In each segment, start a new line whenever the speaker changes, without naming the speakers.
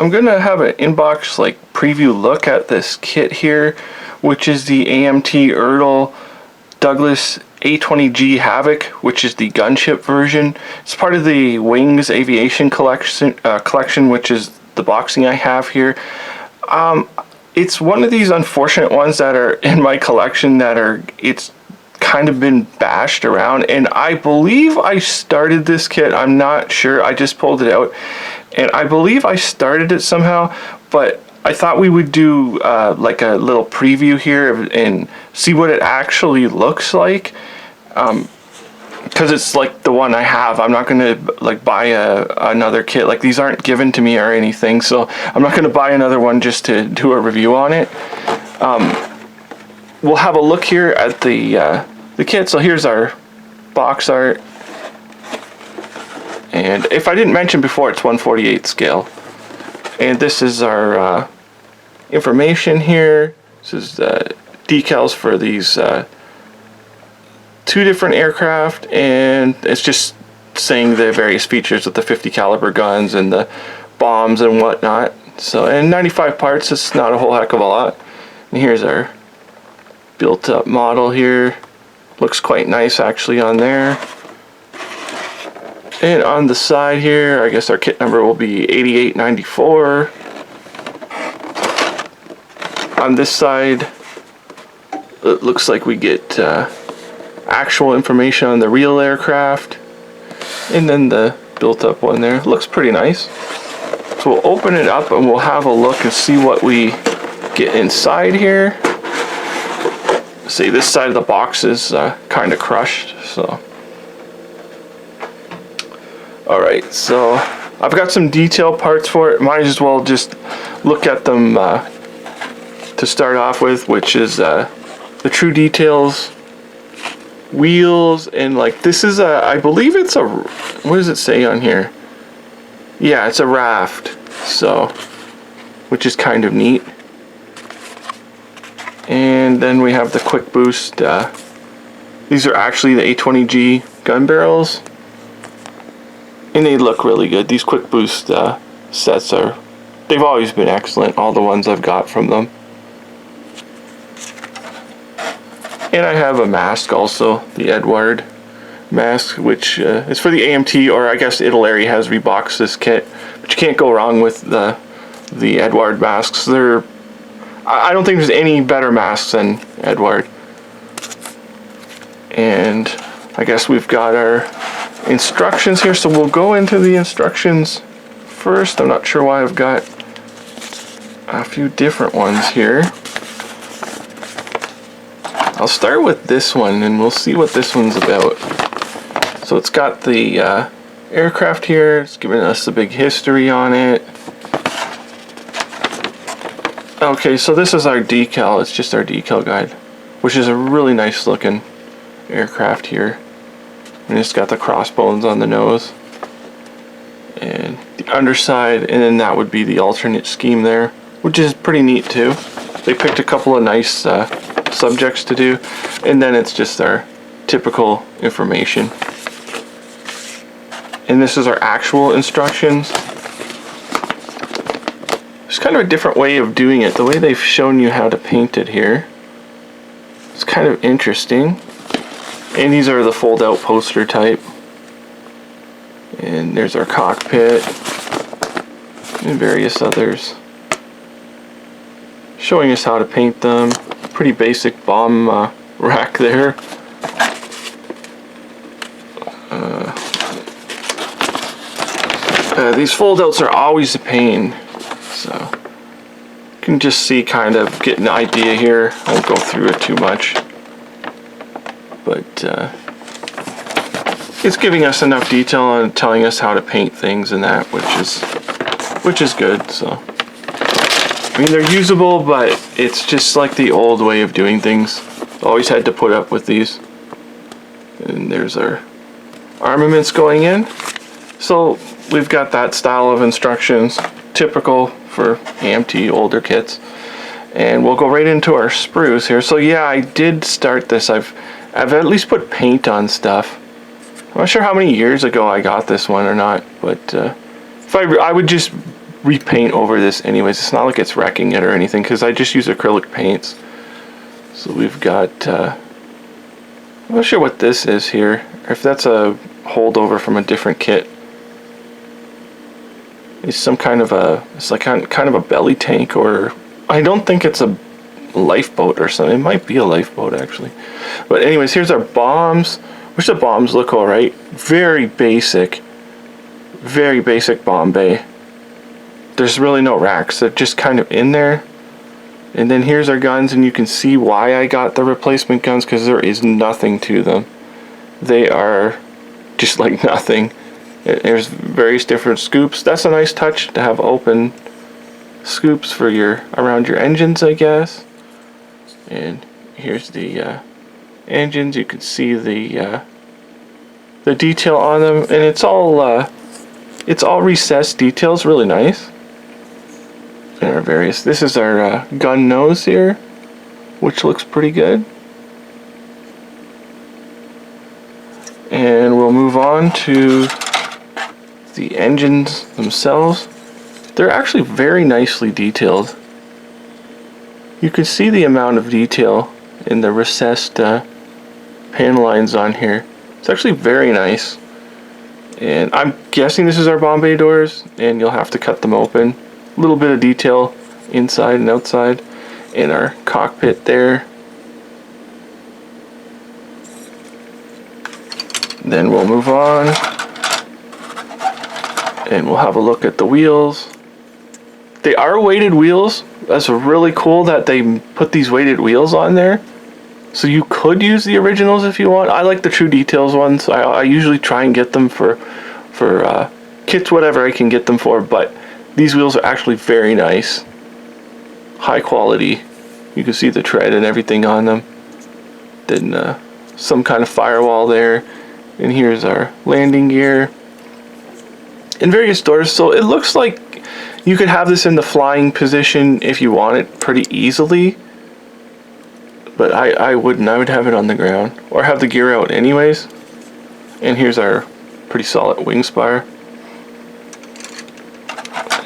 I'm gonna have an inbox like preview look at this kit here, which is the AMT ERTL Douglas A-20G Havoc, which is the gunship version. It's part of the Wings Aviation collection, which is the boxing I have here. It's one of these unfortunate ones that are in my collection it's kind of been bashed around, and I believe I started this kit. I'm not sure. I just pulled it out, and I believe I started it somehow, but I thought we would do like a little preview here and see what it actually looks like, because it's like the one I have. I'm not gonna like buy another kit. Like, these aren't given to me or anything, so I'm not gonna buy another one just to do a review on it. We'll have a look here at the kit. So here's our box art, and if I didn't mention before, it's 1/48 scale. And this is our information here. This is decals for these two different aircraft, and it's just saying the various features with the 50 caliber guns and the bombs and whatnot. So, and 95 parts, it's not a whole heck of a lot. And here's our built up model here. Looks quite nice actually on there. And on the side here, I guess our kit number will be 8894. On this side, it looks like we get actual information on the real aircraft, and then the built up one there. Looks pretty nice. So we'll open it up and we'll have a look and see what we get inside here. See, this side of the box is kind of crushed, so. Alright, so I've got some detail parts for it. Might as well just look at them to start off with, which is the true details, wheels, and like this is I believe it's a, what does it say on here? Yeah, it's a raft, so, which is kind of neat. And then we have the quick boost. These are actually the A-20G gun barrels, and they look really good. These quick boost sets they've always been excellent, all the ones I've got from them. And I have a mask also, the Edward mask, which is for the AMT, or I guess Italy has reboxed this kit, but you can't go wrong with the Edward masks. I don't think there's any better masks than Edward. And I guess we've got our instructions here, so we'll go into the instructions first. I'm not sure why I've got a few different ones here. I'll start with this one and we'll see what this one's about. So it's got the aircraft here. It's giving us a big history on it. Okay, so this is our decal. It's just our decal guide, which is a really nice looking aircraft here. And it's got the crossbones on the nose and the underside, and then that would be the alternate scheme there, which is pretty neat too. They picked a couple of nice subjects to do, and then it's just our typical information. And this is our actual instructions. It's kind of a different way of doing it. The way they've shown you how to paint it here, it's kind of interesting. And these are the fold out poster type. And there's our cockpit and various others, showing us how to paint them. Pretty basic bomb rack there. These fold-outs are always a pain, so you can just see, kind of get an idea here. I won't go through it too much, but it's giving us enough detail and telling us how to paint things and that, which is good. So I mean, they're usable, but it's just like the old way of doing things. Always had to put up with these. And there's our armaments going in. So we've got that style of instructions, typical for AMT older kits. And we'll go right into our sprues here. So yeah, I did start this. I've at least put paint on stuff. I'm not sure how many years ago I got this one or not, but if I would just repaint over this anyways. It's not like it's wrecking it or anything because I just use acrylic paints. So we've got, I'm not sure what this is here, or if that's a holdover from a different kit. It's some kind of a, it's like kind of a belly tank, or I don't think it's a lifeboat or something. It might be a lifeboat actually. But anyways, here's our bombs, which the bombs look alright. Very basic bomb bay. There's really no racks, they're just kind of in there. And then here's our guns, and you can see why I got the replacement guns, because there is nothing to them. They are just like nothing. There's various different scoops. That's a nice touch to have open scoops for your around your engines, I guess. And here's the engines. You can see the detail on them, and it's all recessed details. Really nice. And our various. This is our gun nose here, which looks pretty good. And we'll move on to the engines themselves. They're actually very nicely detailed. You can see the amount of detail in the recessed panel lines on here. It's actually very nice. And I'm guessing this is our bomb bay doors, and you'll have to cut them open. A little bit of detail inside and outside in our cockpit there. Then we'll move on and we'll have a look at the wheels. They are weighted wheels. That's really cool that they put these weighted wheels on there. So you could use the originals if you want. I like the True Details ones. I usually try and get them for kits, whatever I can get them for, but these wheels are actually very nice. High quality. You can see the tread and everything on them. Then some kind of firewall there. And here's our landing gear. And various doors. So it looks like you could have this in the flying position if you want it pretty easily. But I wouldn't. I would have it on the ground. Or have the gear out anyways. And here's our pretty solid wing spire.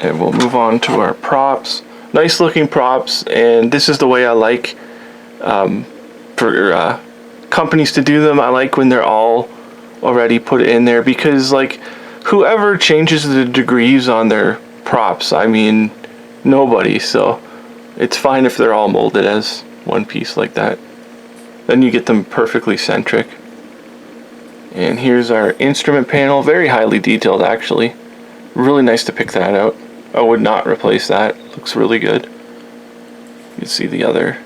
And we'll move on to our props. Nice looking props, and this is the way I like for companies to do them. I like when they're all already put in there, because like whoever changes the degrees on their props, I mean nobody, so it's fine if they're all molded as one piece like that. Then you get them perfectly centric. And here's our instrument panel, very highly detailed actually. Really nice to pick that out. I would not replace that. Looks really good. You can see the other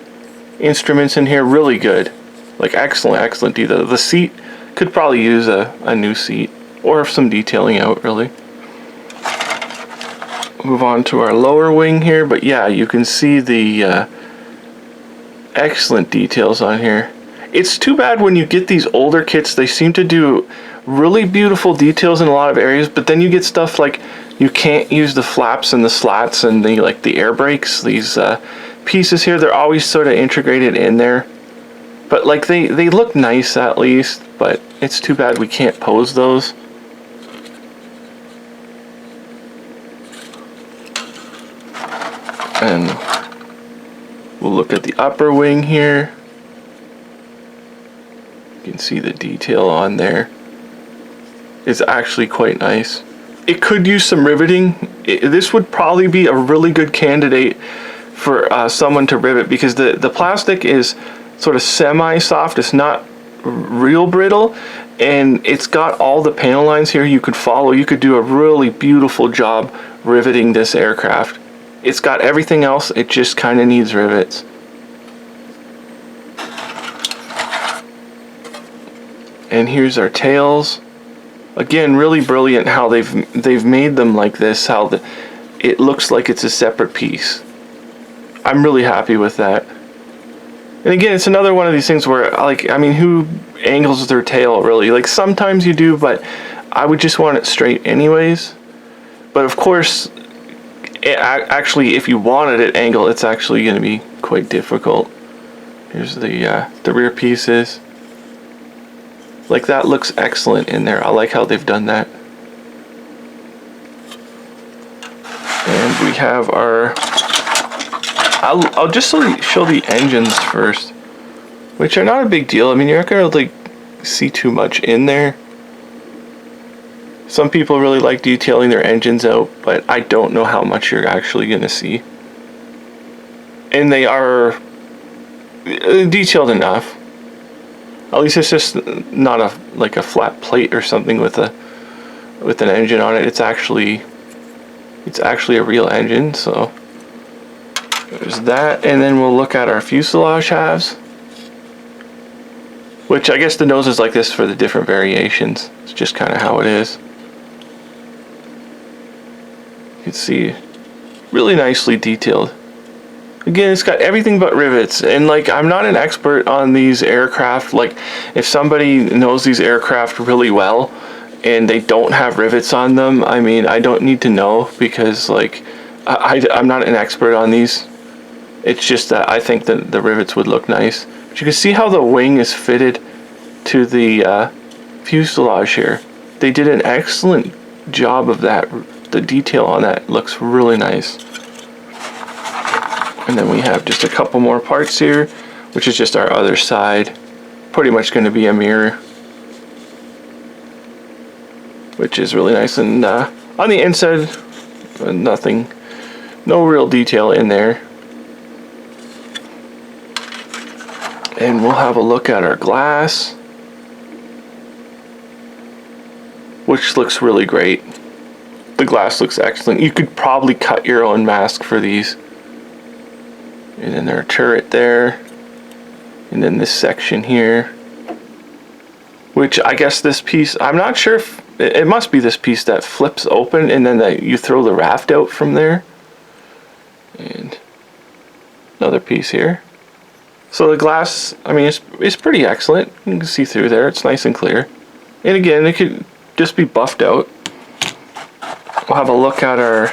instruments in here, really good. Like excellent detail. The seat could probably use a new seat or some detailing out, really. Move on to our lower wing here, but yeah, you can see the excellent details on here. It's too bad when you get these older kits, they seem to do really beautiful details in a lot of areas, but then you get stuff like you can't use the flaps and the slats and the air brakes. These pieces here, they're always sort of integrated in there, but like they look nice at least, but it's too bad we can't pose those. And we'll look at the upper wing here. You can see the detail on there. It's actually quite nice. It could use some riveting. This would probably be a really good candidate for someone to rivet, because the plastic is sort of semi-soft. It's not real brittle, and it's got all the panel lines here you could follow. You could do a really beautiful job riveting this aircraft. It's got everything else, it just kind of needs rivets. And here's our tails. Again, really brilliant how they've made them like this, how it looks like it's a separate piece. I'm really happy with that. And again, it's another one of these things where, like, I mean, who angles their tail really? Like, sometimes you do, but I would just want it straight anyways. But of course, actually, if you wanted it angled, it's actually going to be quite difficult. Here's the rear pieces. Like, that looks excellent in there. I like how they've done that. And we have our, I'll just show the engines first, which are not a big deal. I mean, you're not gonna like see too much in there. Some people really like detailing their engines out, but I don't know how much you're actually gonna see. And they are detailed enough. At least it's just not a flat plate or something with an engine on it. It's actually a real engine. So there's that, and then we'll look at our fuselage halves, which I guess the nose is like this for the different variations. It's just kind of how it is. You can see really nicely detailed. Again, it's got everything but rivets, and like, I'm not an expert on these aircraft. Like, if somebody knows these aircraft really well and they don't have rivets on them, I mean, I don't need to know, because like I'm not an expert on these. It's just that I think that the rivets would look nice. But you can see how the wing is fitted to the fuselage here. They did an excellent job of that. The detail on that looks really nice. And then we have just a couple more parts here, which is just our other side. Pretty much going to be a mirror, which is really nice. And on the inside, nothing, no real detail in there. And we'll have a look at our glass, which looks really great. The glass looks excellent. You could probably cut your own mask for these. And then our turret there, and then this section here, which I guess this piece, I'm not sure if it must be this piece that flips open and then that you throw the raft out from there. And another piece here. So the glass, I mean, it's pretty excellent. You can see through there. It's nice and clear. And again, it could just be buffed out. We'll have a look at our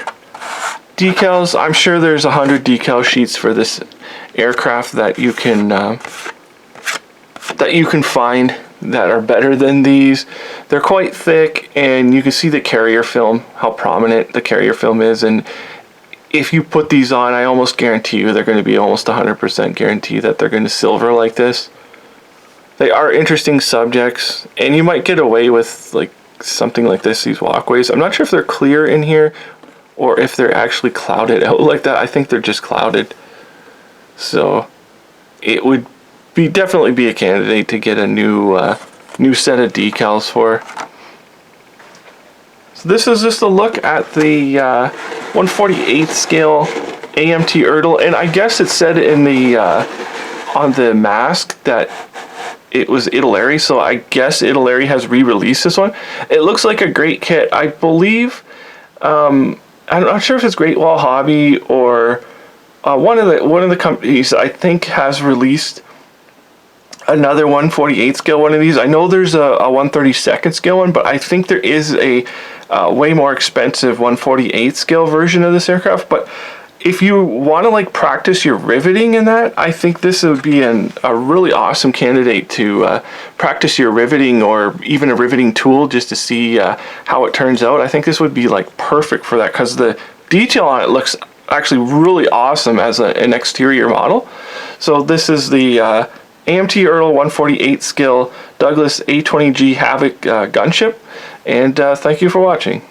decals. I'm sure there's 100 decal sheets for this aircraft that you can find that are better than these. They're quite thick, and you can see the carrier film, how prominent the carrier film is. And if you put these on, I almost guarantee you they're going to be almost 100% guarantee that they're going to silver like this. They are interesting subjects, and you might get away with like something like this, these walkways. I'm not sure if they're clear in here or if they're actually clouded out like that. I think they're just clouded. So it would definitely be a candidate to get a new set of decals for. So this is just a look at the 1/48 scale AMT ERTL, and I guess it said in the on the mask that it was Italeri, so I guess Italeri has re-released this one. It looks like a great kit. I believe, I'm not sure if it's Great Wall Hobby or one of the companies I think has released another 1/48 scale one of these. I know there's a 1/32 scale one, but I think there is a way more expensive 1/48 scale version of this aircraft. But if you want to like practice your riveting in that, I think this would be a really awesome candidate to practice your riveting, or even a riveting tool just to see how it turns out. I think this would be like perfect for that, because the detail on it looks actually really awesome as an exterior model. So this is the AMT ERTL 1/48 scale Douglas A-20G Havoc gunship, and thank you for watching.